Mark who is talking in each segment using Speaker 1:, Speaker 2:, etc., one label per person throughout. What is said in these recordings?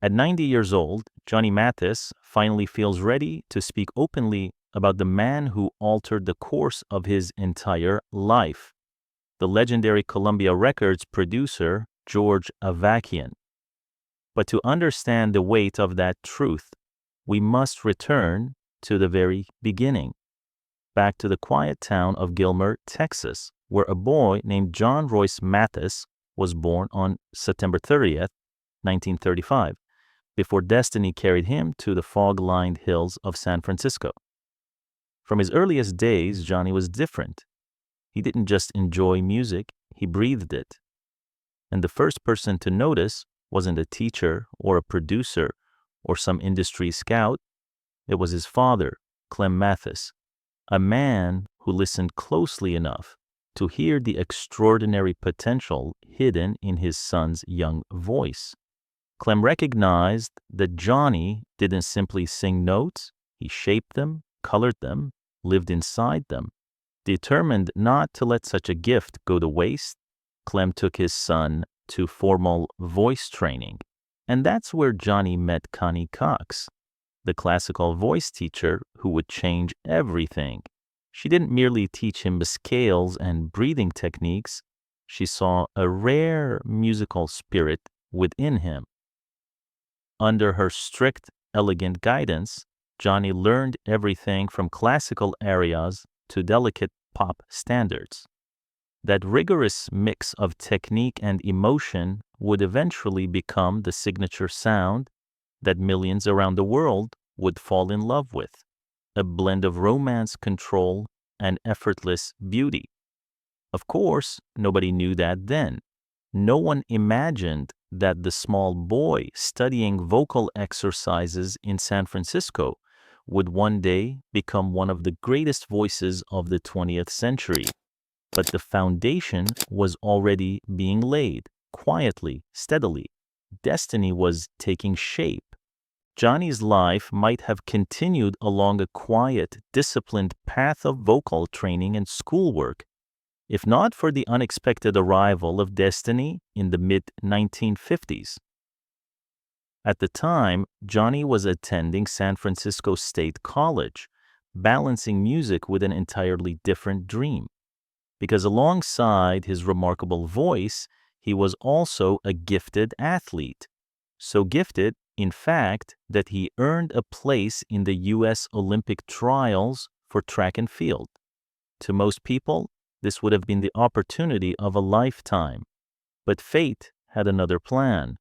Speaker 1: At 90 years old, Johnny Mathis finally feels ready to speak openly about the man who altered the course of his entire life, the legendary Columbia Records producer George Avakian. But to understand the weight of that truth, we must return to the very beginning, back to the quiet town of Gilmer, Texas, where a boy named John Royce Mathis was born on September 30th, 1935, before destiny carried him to the fog-lined hills of San Francisco. From his earliest days, Johnny was different. He didn't just enjoy music, he breathed it. And the first person to notice wasn't a teacher or a producer or some industry scout. It was his father, Clem Mathis, a man who listened closely enough to hear the extraordinary potential hidden in his son's young voice. Clem recognized that Johnny didn't simply sing notes, he shaped them, colored them, lived inside them. Determined not to let such a gift go to waste, Clem took his son to formal voice training. And that's where Johnny met Connie Cox, the classical voice teacher who would change everything. She didn't merely teach him the scales and breathing techniques, she saw a rare musical spirit within him. Under her strict, elegant guidance, Johnny learned everything from classical arias to delicate pop standards. That rigorous mix of technique and emotion would eventually become the signature sound that millions around the world would fall in love with, a blend of romance, control, and effortless beauty. Of course, nobody knew that then. No one imagined that the small boy studying vocal exercises in San Francisco would one day become one of the greatest voices of the 20th century. But the foundation was already being laid, quietly, steadily. Destiny was taking shape. Johnny's life might have continued along a quiet, disciplined path of vocal training and schoolwork, if not for the unexpected arrival of destiny in the mid-1950s. At the time, Johnny was attending San Francisco State College, balancing music with an entirely different dream. Because alongside his remarkable voice, he was also a gifted athlete. So gifted, in fact, that he earned a place in the U.S. Olympic trials for track and field. To most people, this would have been the opportunity of a lifetime. But fate had another plan.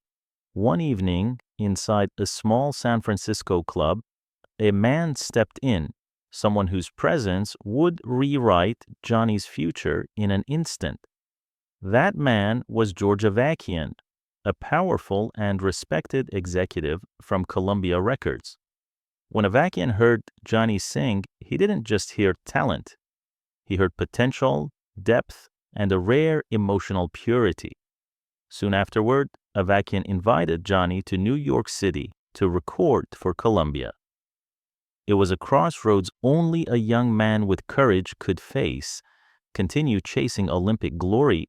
Speaker 1: One evening, inside a small San Francisco club, a man stepped in, someone whose presence would rewrite Johnny's future in an instant. That man was George Avakian, a powerful and respected executive from Columbia Records. When Avakian heard Johnny sing, he didn't just hear talent. He heard potential, depth, and a rare emotional purity. Soon afterward, Avakian invited Johnny to New York City to record for Columbia. It was a crossroads only a young man with courage could face, continue chasing Olympic glory,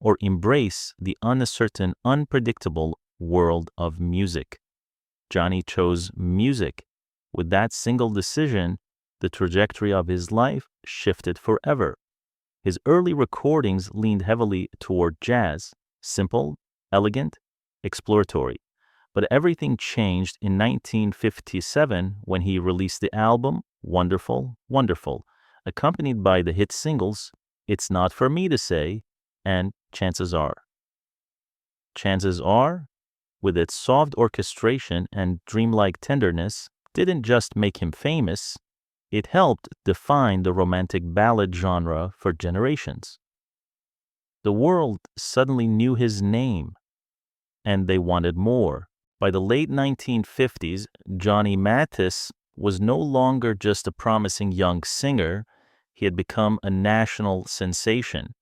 Speaker 1: or embrace the uncertain, unpredictable world of music. Johnny chose music. With that single decision, the trajectory of his life shifted forever. His early recordings leaned heavily toward jazz, simple, elegant, exploratory. But everything changed in 1957 when he released the album Wonderful, Wonderful, accompanied by the hit singles It's Not For Me to Say and Chances Are. Chances Are, with its soft orchestration and dreamlike tenderness, didn't just make him famous, it helped define the romantic ballad genre for generations. The world suddenly knew his name, and they wanted more. By the late 1950s, Johnny Mathis was no longer just a promising young singer, he had become a national sensation.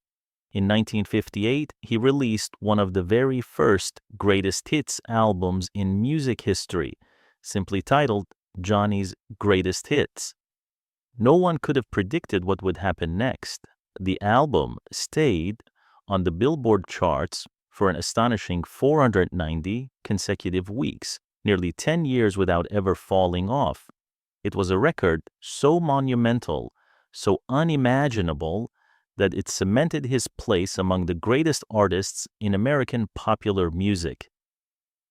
Speaker 1: In 1958, he released one of the very first greatest hits albums in music history, simply titled Johnny's Greatest Hits. No one could have predicted what would happen next. The album stayed on the Billboard charts for an astonishing 490 consecutive weeks, nearly 10 years without ever falling off. It was a record so monumental, so unimaginable, that it cemented his place among the greatest artists in American popular music.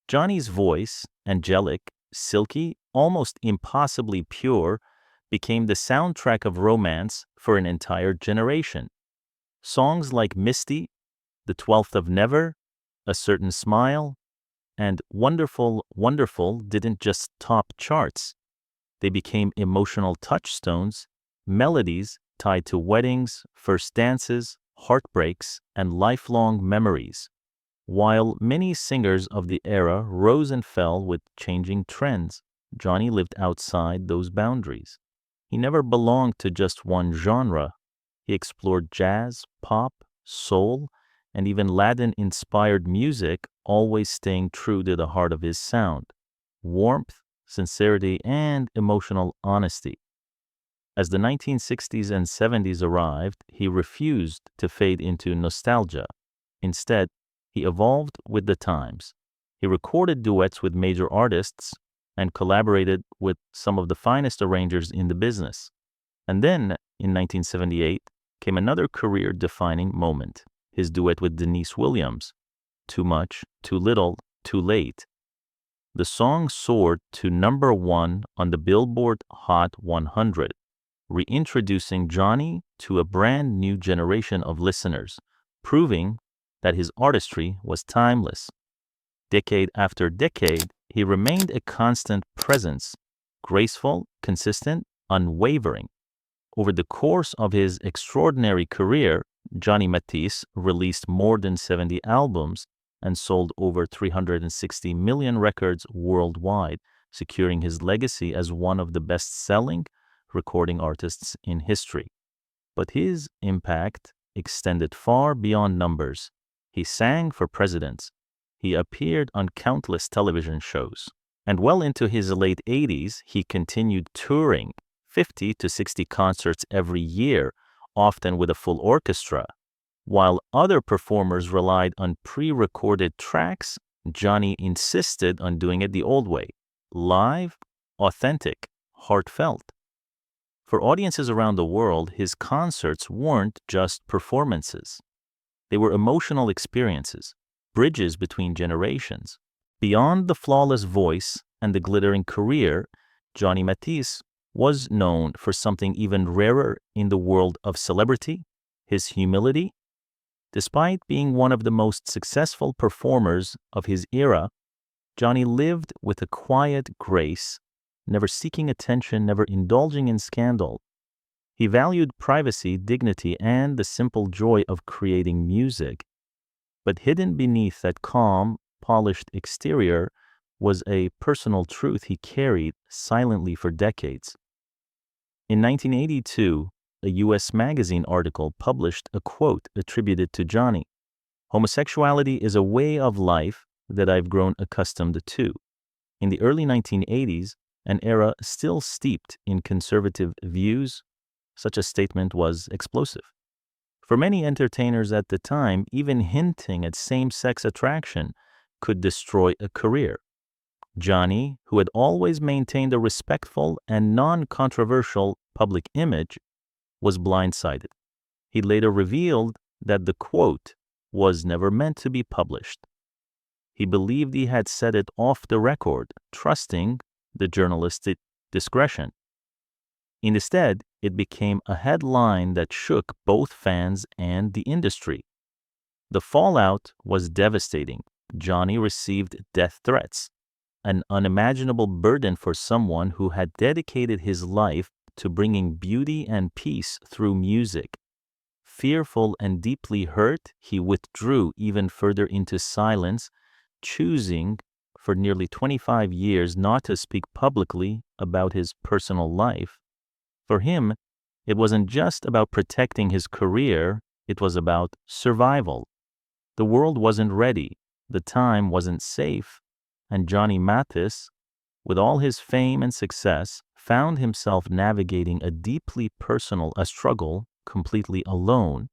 Speaker 1: Johnny's voice, angelic, silky, almost impossibly pure, became the soundtrack of romance for an entire generation. Songs like Misty, The 12th of Never, A Certain Smile, and Wonderful, Wonderful didn't just top charts. They became emotional touchstones, melodies tied to weddings, first dances, heartbreaks, and lifelong memories. While many singers of the era rose and fell with changing trends, Johnny lived outside those boundaries. He never belonged to just one genre. He explored jazz, pop, soul, and even Latin-inspired music, always staying true to the heart of his sound: warmth, sincerity, and emotional honesty. As the 1960s and 70s arrived, he refused to fade into nostalgia. Instead, he evolved with the times. He recorded duets with major artists and collaborated with some of the finest arrangers in the business. And then, in 1978, came another career-defining moment: his duet with Denise Williams, Too Much, Too Little, Too Late. The song soared to #1 on the Billboard Hot 100, reintroducing Johnny to a brand new generation of listeners, proving that his artistry was timeless. Decade after decade, he remained a constant presence, graceful, consistent, unwavering. Over the course of his extraordinary career, Johnny Mathis released more than 70 albums and sold over 360 million records worldwide, securing his legacy as one of the best-selling recording artists in history. But his impact extended far beyond numbers. He sang for presidents. He appeared on countless television shows. And well into his late 80s, he continued touring, 50 to 60 concerts every year, often with a full orchestra. While other performers relied on pre-recorded tracks, Johnny insisted on doing it the old way: live, authentic, heartfelt. For audiences around the world, his concerts weren't just performances. They were emotional experiences, bridges between generations. Beyond the flawless voice and the glittering career, Johnny Mathis was known for something even rarer in the world of celebrity: his humility. Despite being one of the most successful performers of his era, Johnny lived with a quiet grace, never seeking attention, never indulging in scandal. He valued privacy, dignity, and the simple joy of creating music. But hidden beneath that calm, polished exterior was a personal truth he carried silently for decades. In 1982, a U.S. magazine article published a quote attributed to Johnny: "Homosexuality is a way of life that I've grown accustomed to." In the early 1980s, an era still steeped in conservative views, such a statement was explosive. For many entertainers at the time, even hinting at same-sex attraction could destroy a career. Johnny, who had always maintained a respectful and non-controversial public image, was blindsided. He later revealed that the quote was never meant to be published. He believed he had said it off the record, trusting the journalistic discretion. Instead, it became a headline that shook both fans and the industry. The fallout was devastating. Johnny received death threats, an unimaginable burden for someone who had dedicated his life to bringing beauty and peace through music. Fearful and deeply hurt, he withdrew even further into silence, choosing for nearly 25 years not to speak publicly about his personal life. For him, it wasn't just about protecting his career, it was about survival. The world wasn't ready, the time wasn't safe, and Johnny Mathis, with all his fame and success, found himself navigating a deeply personal struggle completely alone.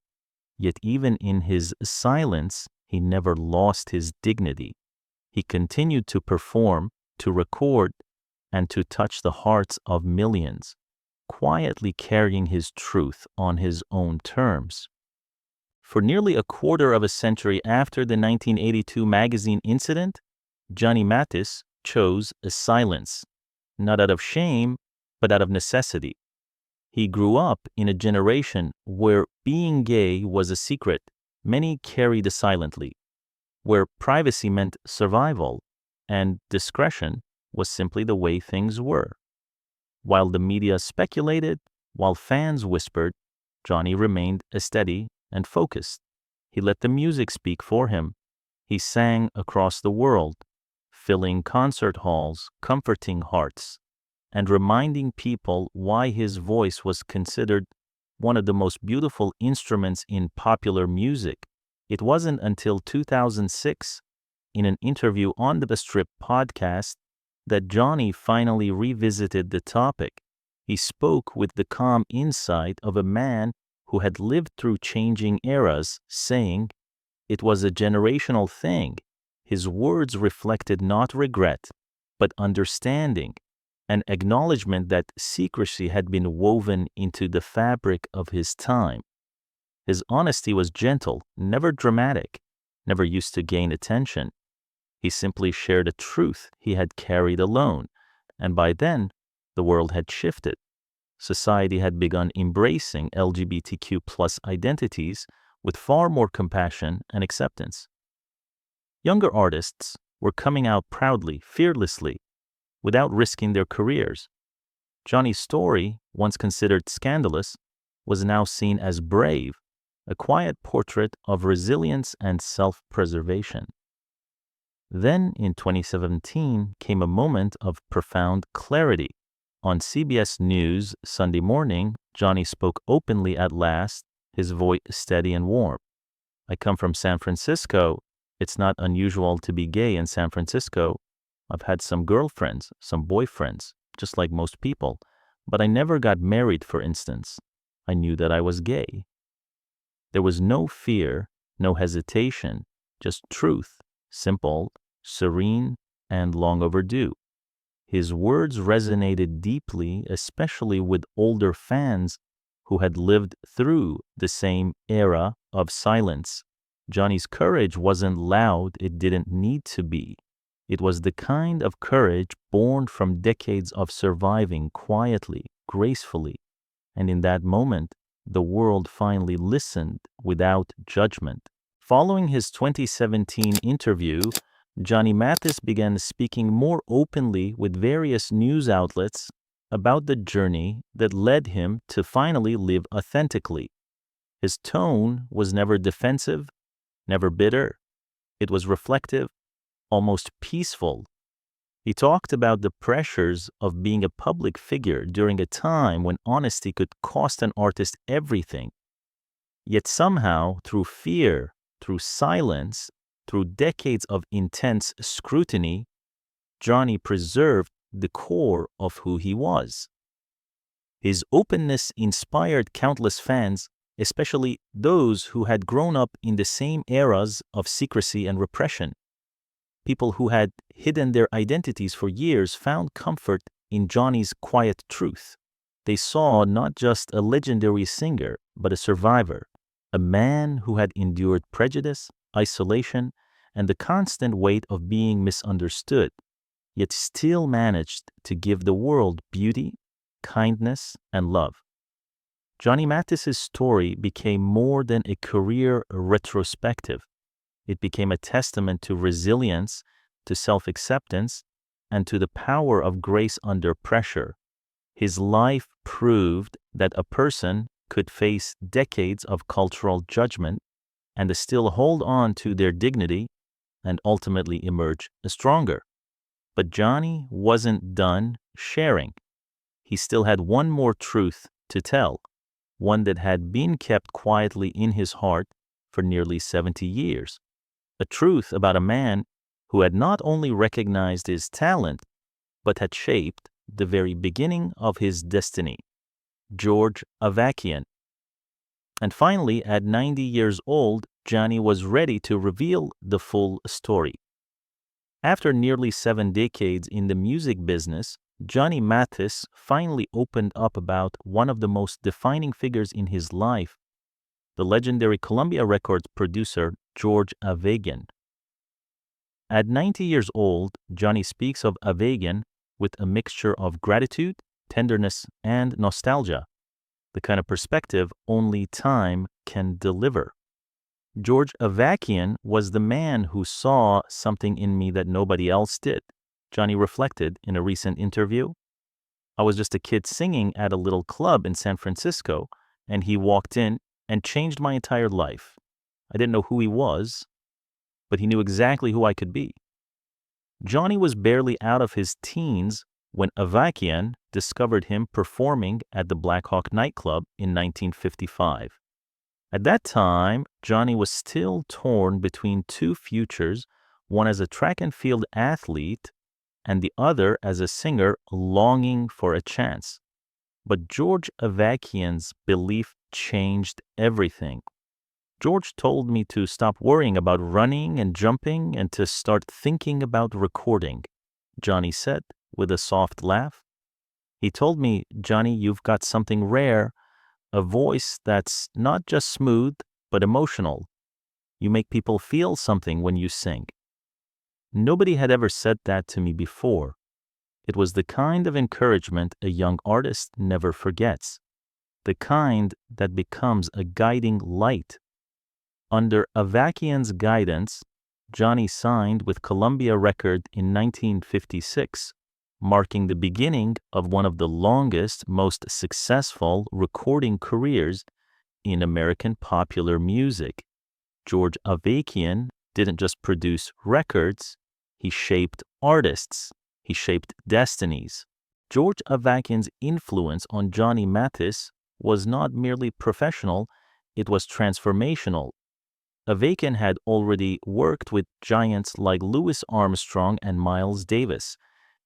Speaker 1: Yet even in his silence, he never lost his dignity. He continued to perform, to record, and to touch the hearts of millions, quietly carrying his truth on his own terms. For nearly a quarter of a century after the 1982 magazine incident, Johnny Mathis chose a silence, not out of shame, but out of necessity. He grew up in a generation where being gay was a secret many carried silently, where privacy meant survival and discretion was simply the way things were. While the media speculated, while fans whispered, Johnny remained steady and focused. He let the music speak for him. He sang across the world, filling concert halls, comforting hearts, and reminding people why his voice was considered one of the most beautiful instruments in popular music. It wasn't until 2006, in an interview on the Strip podcast, that Johnny finally revisited the topic. He spoke with the calm insight of a man who had lived through changing eras, saying, "It was a generational thing." His words reflected not regret, but understanding, an acknowledgement that secrecy had been woven into the fabric of his time. His honesty was gentle, never dramatic, never used to gain attention. He simply shared a truth he had carried alone, and by then, the world had shifted. Society had begun embracing LGBTQ+ identities with far more compassion and acceptance. Younger artists were coming out proudly, fearlessly, without risking their careers. Johnny's story, once considered scandalous, was now seen as brave, a quiet portrait of resilience and self-preservation. Then, in 2017, came a moment of profound clarity. On CBS News Sunday morning, Johnny spoke openly at last, his voice steady and warm. "I come from San Francisco. It's not unusual to be gay in San Francisco. I've had some girlfriends, some boyfriends, just like most people, but I never got married, for instance. I knew that I was gay." There was no fear, no hesitation, just truth, simple, serene, and long overdue. His words resonated deeply, especially with older fans who had lived through the same era of silence. Johnny's courage wasn't loud, it didn't need to be. It was the kind of courage born from decades of surviving quietly, gracefully, and in that moment, the world finally listened without judgment. Following his 2017 interview, Johnny Mathis began speaking more openly with various news outlets about the journey that led him to finally live authentically. His tone was never defensive, never bitter. It was reflective, almost peaceful. He talked about the pressures of being a public figure during a time when honesty could cost an artist everything. Yet somehow, through fear, through silence, through decades of intense scrutiny, Johnny preserved the core of who he was. His openness inspired countless fans, especially those who had grown up in the same eras of secrecy and repression. People who had hidden their identities for years found comfort in Johnny's quiet truth. They saw not just a legendary singer, but a survivor, a man who had endured prejudice, isolation, and the constant weight of being misunderstood, yet still managed to give the world beauty, kindness, and love. Johnny Mathis's story became more than a career retrospective. It became a testament to resilience, to self-acceptance, and to the power of grace under pressure. His life proved that a person could face decades of cultural judgment and still hold on to their dignity and ultimately emerge stronger. But Johnny wasn't done sharing. He still had one more truth to tell, one that had been kept quietly in his heart for nearly 70 years. A truth about a man who had not only recognized his talent, but had shaped the very beginning of his destiny. George Avakian. And finally, at 90 years old, Johnny was ready to reveal the full story. After nearly 7 decades in the music business, Johnny Mathis finally opened up about one of the most defining figures in his life, the legendary Columbia Records producer George Avakian. At 90 years old, Johnny speaks of Avakian with a mixture of gratitude, tenderness, and nostalgia, the kind of perspective only time can deliver. George Avakian was the man who saw something in me that nobody else did, Johnny reflected in a recent interview. I was just a kid singing at a little club in San Francisco, and he walked in and changed my entire life. I didn't know who he was, but he knew exactly who I could be. Johnny was barely out of his teens when Avakian discovered him performing at the Black Hawk nightclub in 1955. At that time, Johnny was still torn between two futures, one as a track and field athlete and the other as a singer longing for a chance. But George Avakian's belief changed everything. George told me to stop worrying about running and jumping and to start thinking about recording, Johnny said with a soft laugh. He told me, Johnny, you've got something rare, a voice that's not just smooth, but emotional. You make people feel something when you sing. Nobody had ever said that to me before. It was the kind of encouragement a young artist never forgets, the kind that becomes a guiding light. Under Avakian's guidance, Johnny signed with Columbia Records in 1956, marking the beginning of one of the longest, most successful recording careers in American popular music. George Avakian didn't just produce records, he shaped artists, he shaped destinies. George Avakian's influence on Johnny Mathis was not merely professional, it was transformational. Avakian had already worked with giants like Louis Armstrong and Miles Davis,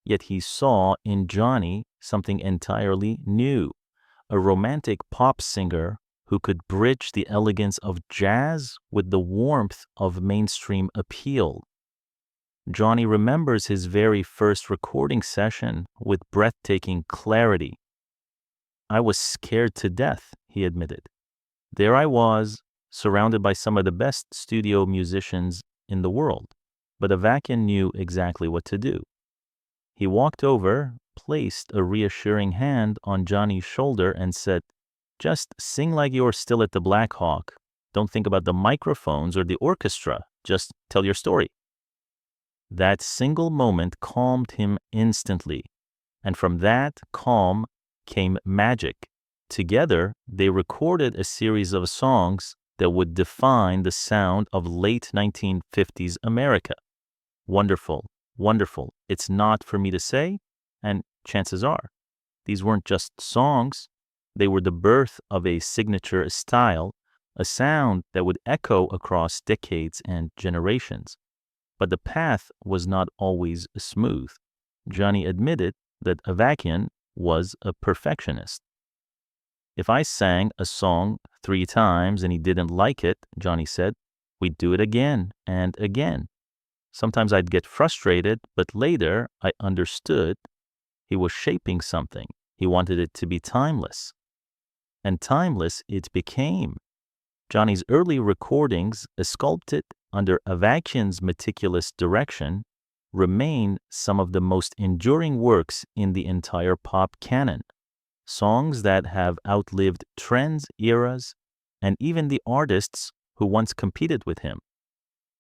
Speaker 1: yet he saw in Johnny something entirely new, a romantic pop singer who could bridge the elegance of jazz with the warmth of mainstream appeal. Johnny remembers his very first recording session with breathtaking clarity. I was scared to death, he admitted. There I was, surrounded by some of the best studio musicians in the world, but Avakian knew exactly what to do. He walked over, placed a reassuring hand on Johnny's shoulder and said, just sing like you're still at the Black Hawk. Don't think about the microphones or the orchestra. Just tell your story. That single moment calmed him instantly, and from that calm came magic. Together, they recorded a series of songs that would define the sound of late 1950s America. Wonderful, wonderful. It's not for me to say, and chances are, these weren't just songs. They were the birth of a signature style, a sound that would echo across decades and generations. But the path was not always smooth. Johnny admitted that Avakian was a perfectionist. If I sang a song 3 times and he didn't like it, Johnny said, we'd do it again and again. Sometimes I'd get frustrated, but later I understood he was shaping something. He wanted it to be timeless. And timeless it became. Johnny's early recordings, sculpted under Avakian's meticulous direction, remain some of the most enduring works in the entire pop canon. Songs that have outlived trends, eras, and even the artists who once competed with him.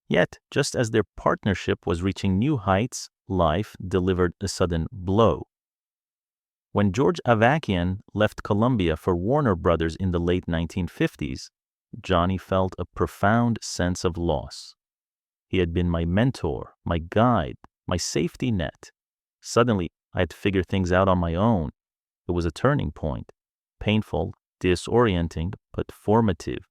Speaker 1: Yet, just as their partnership was reaching new heights, life delivered a sudden blow. When George Avakian left Columbia for Warner Brothers in the late 1950s, Johnny felt a profound sense of loss. He had been my mentor, my guide, my safety net. Suddenly, I had to figure things out on my own. It was a turning point, painful, disorienting, but formative.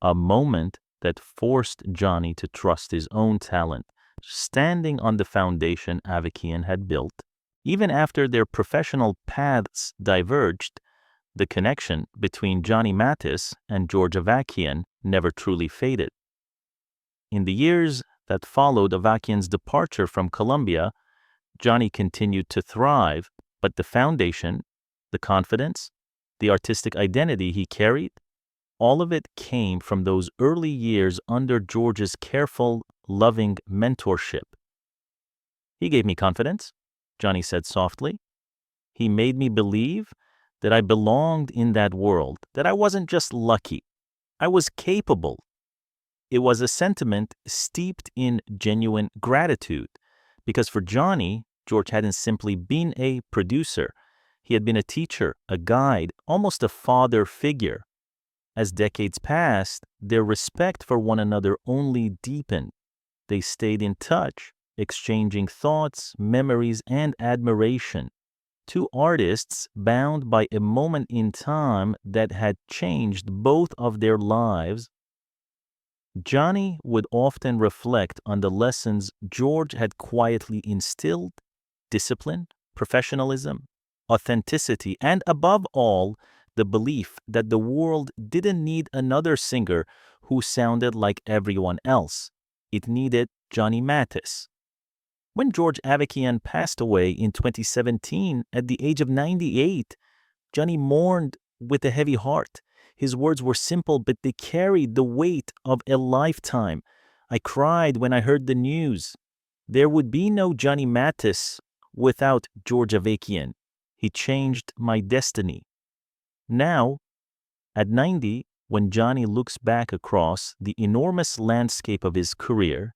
Speaker 1: A moment that forced Johnny to trust his own talent, standing on the foundation Avakian had built. Even after their professional paths diverged, the connection between Johnny Mathis and George Avakian never truly faded. In the years that followed Avakian's departure from Columbia, Johnny continued to thrive, but the foundation, the confidence, the artistic identity he carried, all of it came from those early years under George's careful, loving mentorship. "He gave me confidence," Johnny said softly. "He made me believe that I belonged in that world, that I wasn't just lucky. I was capable." It was a sentiment steeped in genuine gratitude, because for Johnny, George hadn't simply been a producer. He had been a teacher, a guide, almost a father figure. As decades passed, their respect for one another only deepened. They stayed in touch, exchanging thoughts, memories, and admiration. Two artists bound by a moment in time that had changed both of their lives. Johnny would often reflect on the lessons George had quietly instilled: discipline, professionalism, authenticity, and above all, the belief that the world didn't need another singer who sounded like everyone else. It needed Johnny Mathis. When George Avakian passed away in 2017 at the age of 98, Johnny mourned with a heavy heart. His words were simple, but they carried the weight of a lifetime. "I cried when I heard the news. There would be no Johnny Mathis without George Avakian. He changed my destiny." Now, at 90, when Johnny looks back across the enormous landscape of his career,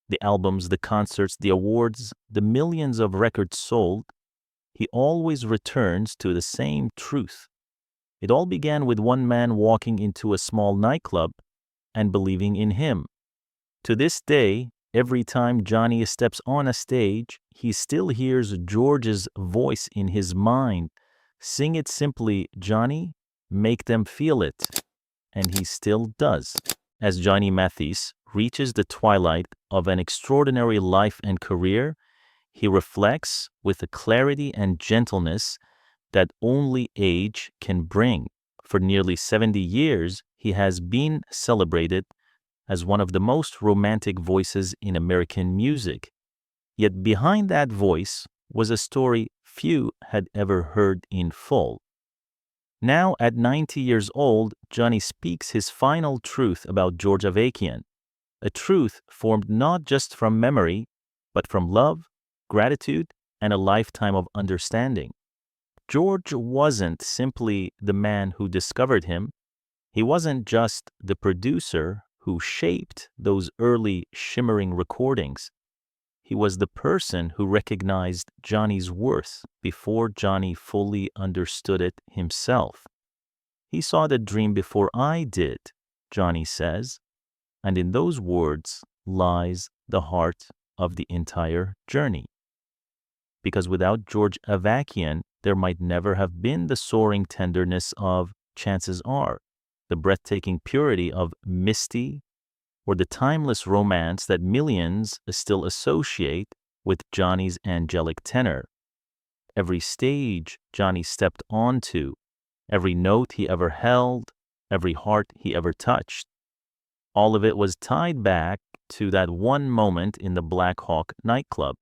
Speaker 1: the albums, the concerts, the awards, the millions of records sold, he always returns to the same truth. It all began with one man walking into a small nightclub and believing in him. To this day, every time Johnny steps on a stage, he still hears George's voice in his mind. "Sing it simply, Johnny. Make them feel it." And he still does. As Johnny Mathis reaches the twilight of an extraordinary life and career, he reflects with a clarity and gentleness that only age can bring. For nearly 70 years, he has been celebrated as one of the most romantic voices in American music. Yet behind that voice was a story few had ever heard in full. Now, at 90 years old, Johnny speaks his final truth about George Avakian, a truth formed not just from memory, but from love, gratitude, and a lifetime of understanding. George wasn't simply the man who discovered him. He wasn't just the producer who shaped those early shimmering recordings. He was the person who recognized Johnny's worth before Johnny fully understood it himself. "He saw the dream before I did," Johnny says, and in those words lies the heart of the entire journey. Because without George Avakian, there might never have been the soaring tenderness of Chances Are, the breathtaking purity of Misty, or the timeless romance that millions still associate with Johnny's angelic tenor. Every stage Johnny stepped onto, every note he ever held, every heart he ever touched, all of it was tied back to that one moment in the Black Hawk nightclub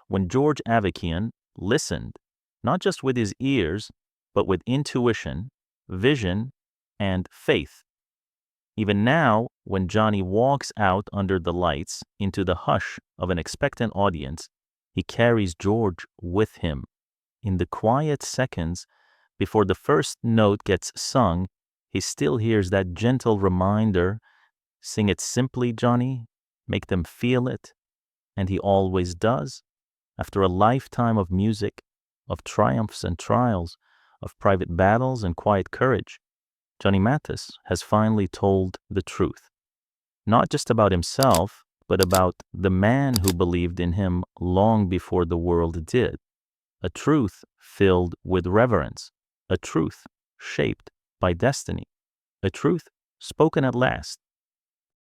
Speaker 1: when George Avakian listened, not just with his ears, but with intuition, vision, and faith. Even now, when Johnny walks out under the lights into the hush of an expectant audience, he carries George with him. In the quiet seconds before the first note gets sung, he still hears that gentle reminder, "Sing it simply, Johnny. Make them feel it." And he always does. After a lifetime of music, of triumphs and trials, of private battles and quiet courage, Johnny Mathis has finally told the truth. Not just about himself, but about the man who believed in him long before the world did. A truth filled with reverence. A truth shaped by destiny. A truth spoken at last